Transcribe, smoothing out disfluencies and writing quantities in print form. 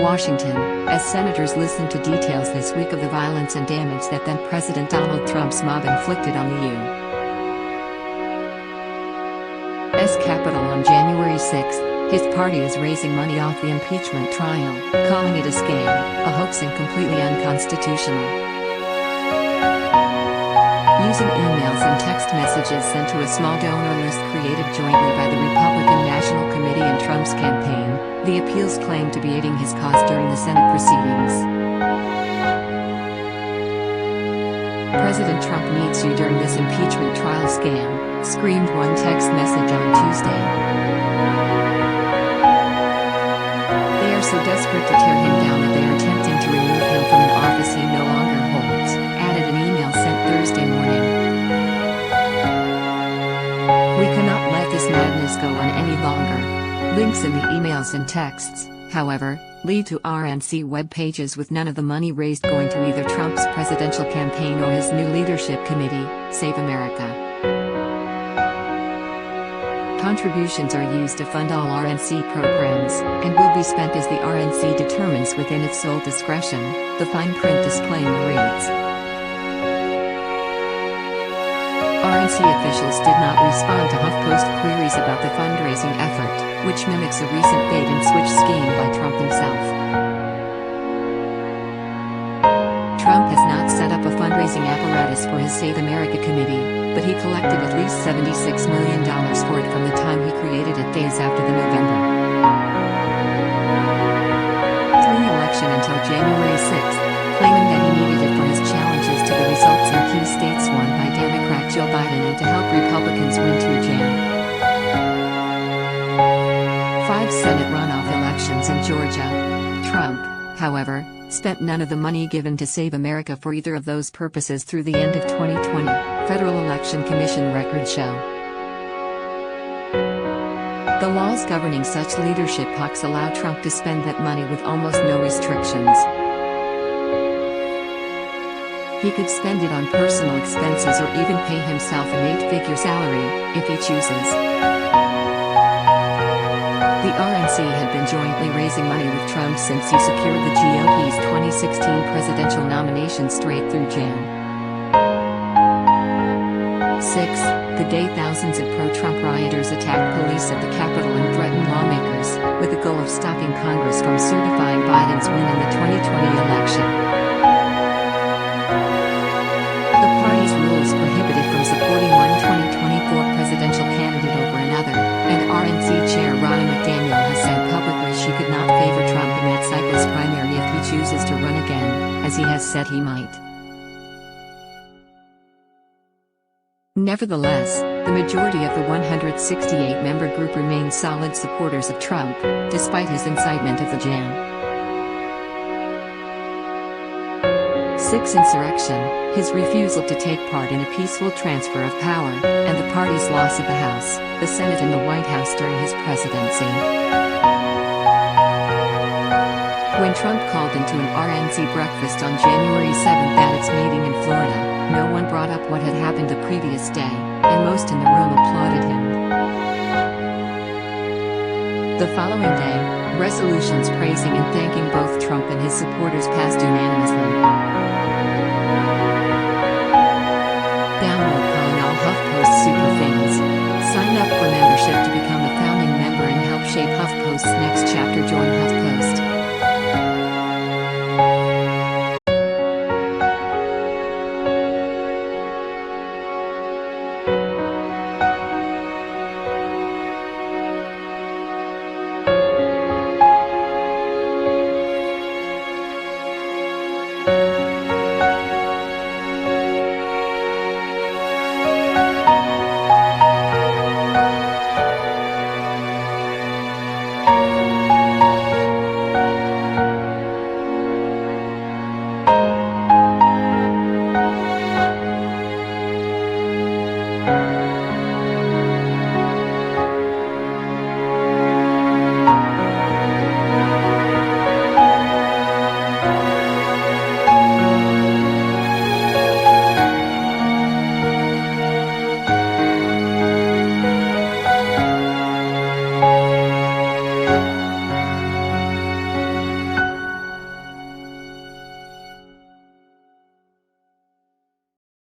Washington, as senators listened to details this week of the violence and damage that then-President Donald Trump's mob inflicted on the U.S. Capitol on January 6. His party is raising money off the impeachment trial, calling it a scam, a hoax and completely unconstitutional. Using emails and text messages sent to a small donor list created jointly by the Republican National Committee and Trump's campaign, the appeals claim to be aiding his cause during the Senate proceedings. "President Trump needs you during this impeachment trial scam," screamed one text message on Tuesday. "They are so desperate to tear him down that they are attempting to remove him from an office he no longer holds," added an email sent Thursday morning. "We cannot let this madness go on any longer." Links in the emails and texts, however, lead to RNC web pages with none of the money raised going to either Trump's presidential campaign or his new leadership committee, Save America. Contributions are used to fund all RNC programs, and will be spent as the RNC determines within its sole discretion, the fine print disclaimer reads. RNC officials did not respond to HuffPost queries about the fundraising effort, which mimics a recent bait-and-switch scheme by Trump himself. Trump has not set up a fundraising apparatus for his Save America committee, but he collected at least $76 million for it from the time he created it days after the November 3 election until January 6, claiming that he needed it for his challenges to the results in key states won by Democrat Joe Biden and to help Republicans win 2 Jan. 5 Senate runoff elections in Georgia. Trump, however, spent none of the money given to Save America for either of those purposes through the end of 2020, Federal Election Commission records show. The laws governing such leadership hawks allow Trump to spend that money with almost no restrictions. He could spend it on personal expenses or even pay himself an 8-figure salary, if he chooses. The RNC had been jointly raising money with Trump since he secured the GOP's 2016 presidential nomination straight through Jan. 6, the day thousands of pro-Trump rioters attacked police at the Capitol and threatened lawmakers, with the goal of stopping Congress from certifying Biden's win in the 2020 election. The party's rules prohibited from supporting one 2024 presidential candidate over another, and RNC Chair Ronna McDaniel has said publicly she could not favor Trump in that cycle's primary if he chooses to run again, as he has said he might. Nevertheless, the majority of the 168-member group remain solid supporters of Trump, despite his incitement of the Jan. 6 insurrection, his refusal to take part in a peaceful transfer of power, and the party's loss of the House, the Senate and the White House during his presidency. When Trump called into an RNC breakfast on January 7 at its meeting in Florida, no one brought up what had happened the previous day, and most in the room applauded him. The following day, resolutions praising and thanking both Trump and his supporters passed unanimously. Download calling all HuffPost superfans. Sign up for membership to become a founding member and help shape HuffPost's next chapter. Join HuffPost.